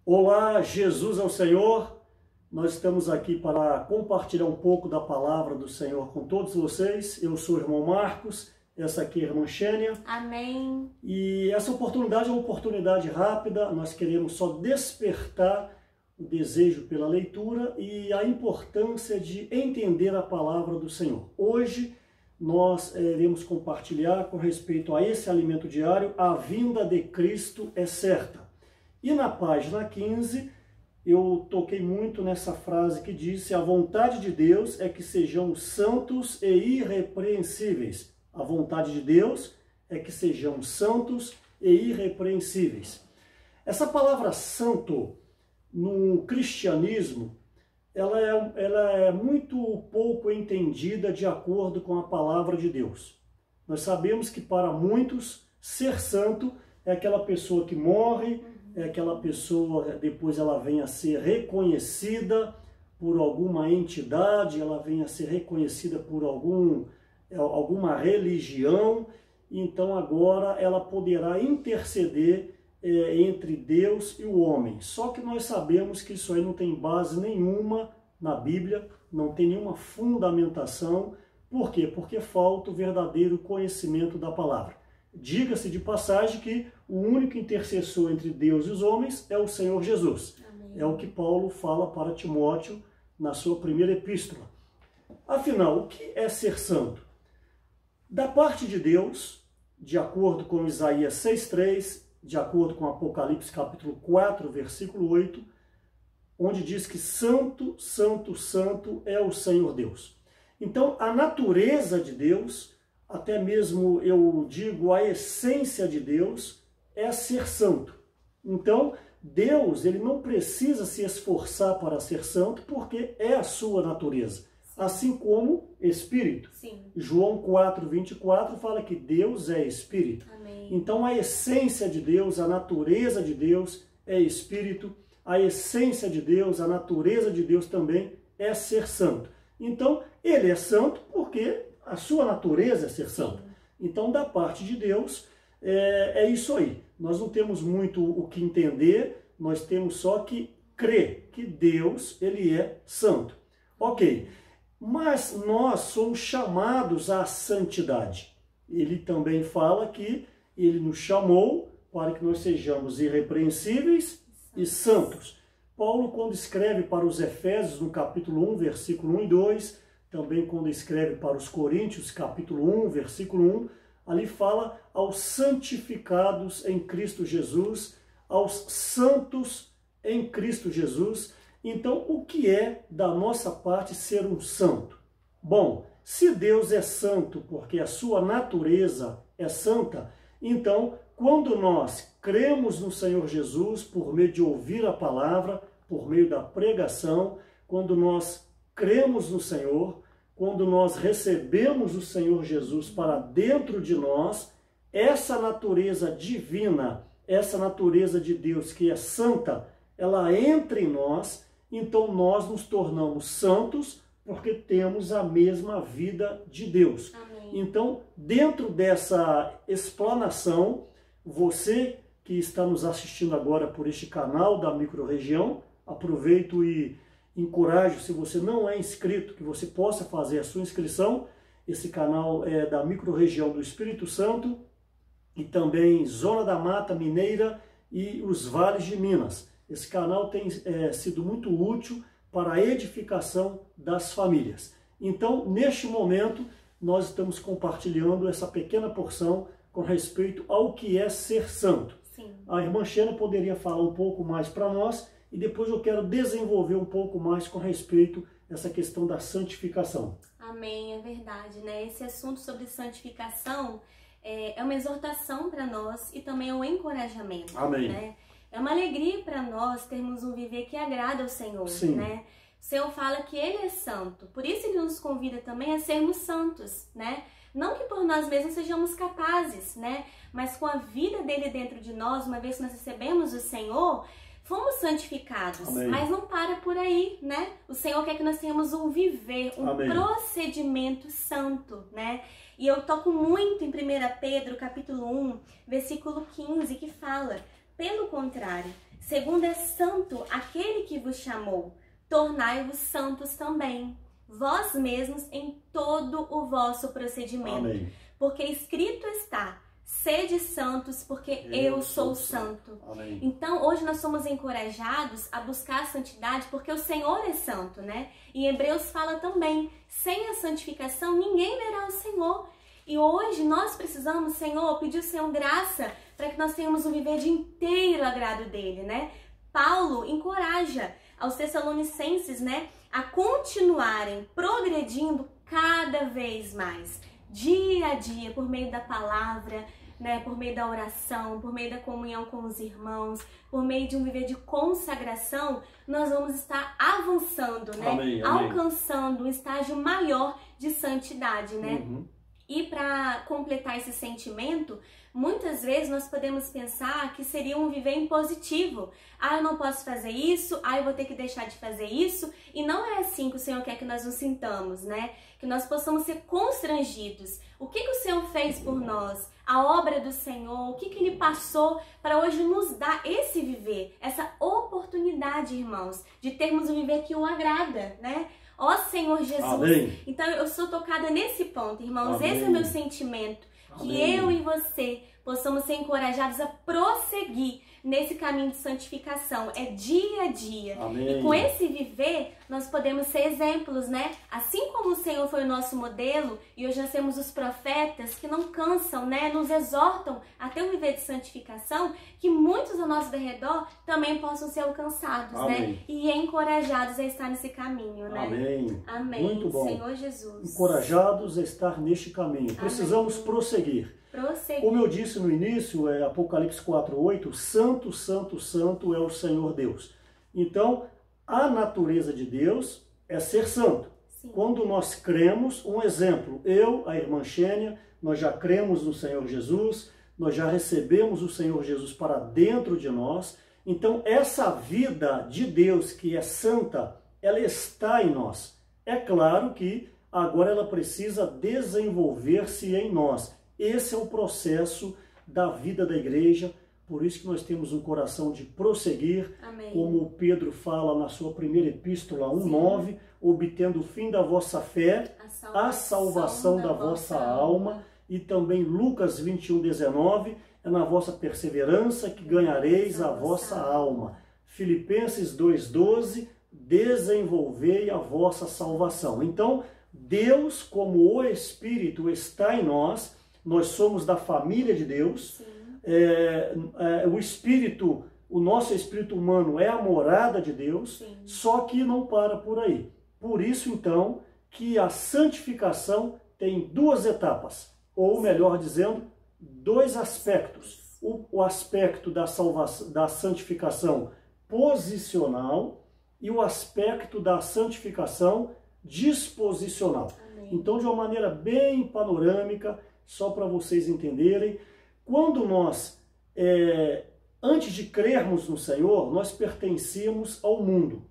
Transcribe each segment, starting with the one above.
Olá, Jesus é o Senhor. Nós estamos aqui para compartilhar um pouco da palavra do Senhor com todos vocês. Eu sou o irmão Marcos, essa aqui é a irmã Xênia. Amém. E essa oportunidade é uma oportunidade rápida. Nós queremos só despertar o desejo pela leitura e a importância de entender a palavra do Senhor. Hoje nós iremos compartilhar com respeito a esse alimento diário, a vinda de Cristo é certa. E na página 15, eu toquei muito nessa frase que disse: a vontade de Deus é que sejamos santos e irrepreensíveis. A vontade de Deus é que sejamos santos e irrepreensíveis. Essa palavra santo, no cristianismo, ela é muito pouco entendida de acordo com a palavra de Deus. Nós sabemos que para muitos, ser santo é aquela pessoa que morre, é aquela pessoa, depois ela vem a ser reconhecida por alguma entidade, ela vem a ser reconhecida por alguma religião, então agora ela poderá interceder entre Deus e o homem. Só que nós sabemos que isso aí não tem base nenhuma na Bíblia, não tem nenhuma fundamentação. Por quê? Porque falta o verdadeiro conhecimento da palavra. Diga-se de passagem que o único intercessor entre Deus e os homens é o Senhor Jesus. Amém. É o que Paulo fala para Timóteo na sua primeira epístola. Afinal, o que é ser santo? Da parte de Deus, de acordo com Isaías 6,3, de acordo com Apocalipse capítulo 4, versículo 8, onde diz que santo, santo, santo é o Senhor Deus. Então, a natureza de Deus, até mesmo eu digo a essência de Deus, é ser santo. Então, Deus, ele não precisa se esforçar para ser santo, porque é a sua natureza. Assim como Espírito. Sim. João 4:24 fala que Deus é Espírito. Amém. Então a essência de Deus, a natureza de Deus é Espírito. A essência de Deus, a natureza de Deus também é ser santo. Então ele é santo porque a sua natureza é ser santo. Então da parte de Deus é isso aí. Nós não temos muito o que entender, nós temos só que crer que Deus, ele é santo. Ok. Mas nós somos chamados à santidade. Ele também fala que ele nos chamou para que nós sejamos irrepreensíveis e santos. Paulo, quando escreve para os Efésios, no capítulo 1, versículo 1 e 2, também quando escreve para os Coríntios, capítulo 1, versículo 1, ali fala aos santificados em Cristo Jesus, aos santos em Cristo Jesus. Então, o que é da nossa parte ser um santo? Bom, se Deus é santo porque a sua natureza é santa, então, quando nós cremos no Senhor Jesus por meio de ouvir a palavra, por meio da pregação, quando nós cremos no Senhor, quando nós recebemos o Senhor Jesus para dentro de nós, essa natureza divina, essa natureza de Deus que é santa, ela entra em nós. Então nós nos tornamos santos porque temos a mesma vida de Deus. Amém. Então, dentro dessa explanação, você que está nos assistindo agora por este canal da Microrregião, aproveito e encorajo, se você não é inscrito, que você possa fazer a sua inscrição. Esse canal é da Microrregião do Espírito Santo e também Zona da Mata Mineira e os Vales de Minas. Esse canal tem sido muito útil para a edificação das famílias. Então, neste momento, nós estamos compartilhando essa pequena porção com respeito ao que é ser santo. Sim. A irmã Xênia poderia falar um pouco mais para nós e depois eu quero desenvolver um pouco mais com respeito a essa questão da santificação. Amém, é verdade, né? Esse assunto sobre santificação é uma exortação para nós e também é um encorajamento. Amém. Né? É uma alegria para nós termos um viver que agrada ao Senhor, Sim. né? O Senhor fala que Ele é santo, por isso Ele nos convida também a sermos santos, né? Não que por nós mesmos sejamos capazes, né? Mas com a vida dEle dentro de nós, uma vez que nós recebemos o Senhor, fomos santificados. Amém. Mas não para por aí, né? O Senhor quer que nós tenhamos um viver, um Amém. procedimento santo, né? E eu toco muito em 1 Pedro, capítulo 1, versículo 15, que fala: Pelo contrário, segundo é santo aquele que vos chamou, tornai-vos santos também, vós mesmos em todo o vosso procedimento. Amém. Porque escrito está, sede santos, porque eu sou santo. Amém. Então, hoje nós somos encorajados a buscar a santidade, porque o Senhor é santo, né? E Hebreus fala também, sem a santificação ninguém verá o Senhor. E hoje nós precisamos, Senhor, pedir ao Senhor graça para que nós tenhamos um viver de inteiro agrado dele, né? Paulo encoraja aos Tessalonicenses, né, a continuarem progredindo cada vez mais, dia a dia, por meio da palavra, né, por meio da oração, por meio da comunhão com os irmãos, por meio de um viver de consagração, nós vamos estar avançando, né, amém, amém. Alcançando um estágio maior de santidade, né? Uhum. E para completar esse sentimento, muitas vezes nós podemos pensar que seria um viver impositivo. Ah, eu não posso fazer isso, ah, eu vou ter que deixar de fazer isso. E não é assim que o Senhor quer que nós nos sintamos, né? Que nós possamos ser constrangidos. O que o Senhor fez por nós? A obra do Senhor, o que Ele passou para hoje nos dar esse viver, essa oportunidade, irmãos, de termos um viver que o agrada, né? Ó Senhor Jesus. Amém. Então eu sou tocada nesse ponto, irmãos. Amém. Esse é o meu sentimento. Que Amém. eu e você possamos ser encorajados a prosseguir nesse caminho de santificação. É dia a dia. Amém. E com esse viver, nós podemos ser exemplos, né? Assim como o Senhor foi o nosso modelo, e hoje nós temos os profetas que não cansam, né? Nos exortam a ter um viver de santificação, que muitos ao nosso redor também possam ser alcançados, Amém. né? E encorajados a estar nesse caminho, né? Amém. Amém. Muito bom. Senhor Jesus. Encorajados a estar neste caminho. Precisamos prosseguir. Como eu disse no início, Apocalipse 4:8, santo, santo, santo é o Senhor Deus. Então, a natureza de Deus é ser santo. Sim. Quando nós cremos, um exemplo, eu, a irmã Xênia, nós já cremos no Senhor Jesus, nós já recebemos o Senhor Jesus para dentro de nós. Então, essa vida de Deus que é santa, ela está em nós. É claro que agora ela precisa desenvolver-se em nós. Esse é o processo da vida da igreja, por isso que nós temos um coração de prosseguir, Amém. como Pedro fala na sua primeira epístola 1:9, obtendo o fim da vossa fé, a salvação da vossa alma, e também Lucas 21:19, é na vossa perseverança que ganhareis a vossa alma. Filipenses 2:12, desenvolvei a vossa salvação. Então, Deus, como o Espírito, está em nós. Nós somos da família de Deus. O Espírito, o nosso espírito humano é a morada de Deus. Sim. Só que não para por aí. Por isso, então, que a santificação tem duas etapas, ou melhor dizendo, dois aspectos. O aspecto da salvação, da santificação posicional e o aspecto da santificação disposicional. Amém. Então, de uma maneira bem panorâmica, só para vocês entenderem, quando nós, antes de crermos no Senhor, nós pertencíamos ao mundo.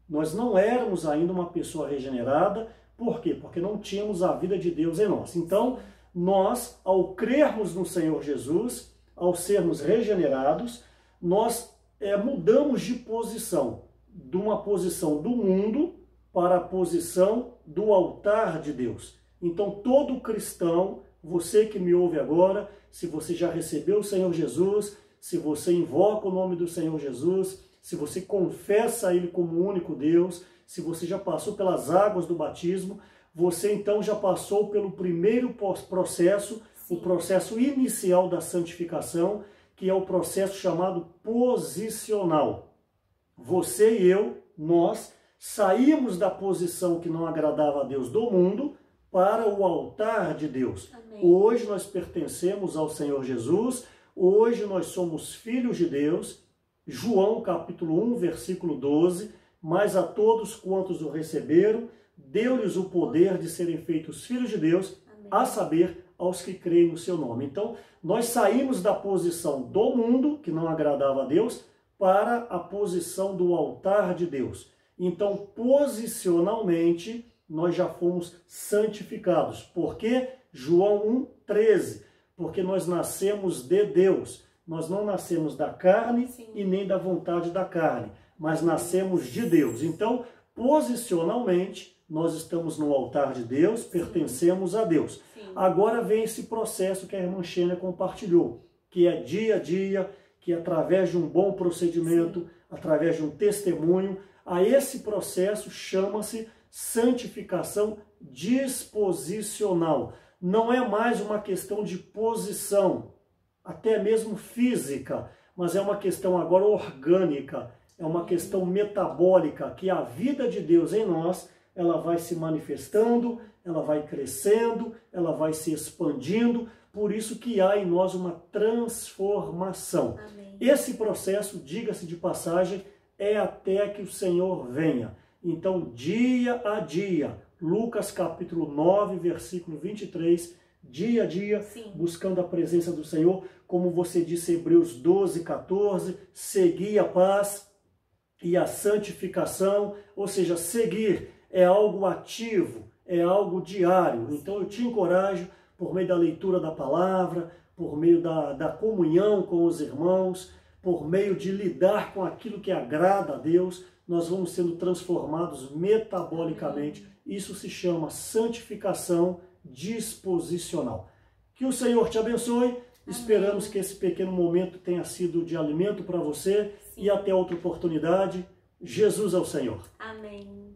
Nós não éramos ainda uma pessoa regenerada. Por quê? Porque não tínhamos a vida de Deus em nós. Então, nós, ao crermos no Senhor Jesus, ao sermos regenerados, nós mudamos de posição, de uma posição do mundo para a posição do altar de Deus. Então, todo cristão, você que me ouve agora, se você já recebeu o Senhor Jesus, se você invoca o nome do Senhor Jesus, se você confessa Ele como o único Deus, se você já passou pelas águas do batismo, você então já passou pelo primeiro processo, Sim. o processo inicial da santificação, que é o processo chamado posicional. Você e eu, nós, saímos da posição que não agradava a Deus do mundo para o altar de Deus. Amém. Hoje nós pertencemos ao Senhor Jesus, hoje nós somos filhos de Deus. João capítulo 1, versículo 12, mas a todos quantos o receberam, deu-lhes o poder de serem feitos filhos de Deus, Amém. a saber, aos que creem no seu nome. Então, nós saímos da posição do mundo, que não agradava a Deus, para a posição do altar de Deus. Então, posicionalmente, nós já fomos santificados. Por quê? João 1,13. Porque nós nascemos de Deus. nós não nascemos da carne e nem da vontade da carne, mas nascemos de Deus. Então, posicionalmente, nós estamos no altar de Deus, pertencemos a Deus. Agora vem esse processo que a irmã Xênia compartilhou, que é dia a dia, que através de um bom procedimento, através de um testemunho, a esse processo chama-se santificação disposicional. Não é mais uma questão de posição, até mesmo física, mas é uma questão agora orgânica, é uma questão metabólica, que a vida de Deus em nós, ela vai se manifestando, ela vai crescendo, ela vai se expandindo, por isso que há em nós uma transformação. Amém. Esse processo, diga-se de passagem, é até que o Senhor venha. Então, dia a dia, Lucas capítulo 9, versículo 23, dia a dia, buscando a presença do Senhor, como você disse em Hebreus 12, 14, seguir a paz e a santificação, ou seja, seguir é algo ativo, é algo diário. Então eu te encorajo, por meio da leitura da palavra, por meio da comunhão com os irmãos, por meio de lidar com aquilo que agrada a Deus, nós vamos sendo transformados metabolicamente. Isso se chama santificação disposicional. Que o Senhor te abençoe. Esperamos que esse pequeno momento tenha sido de alimento para você. E até outra oportunidade. Jesus é o Senhor. Amém.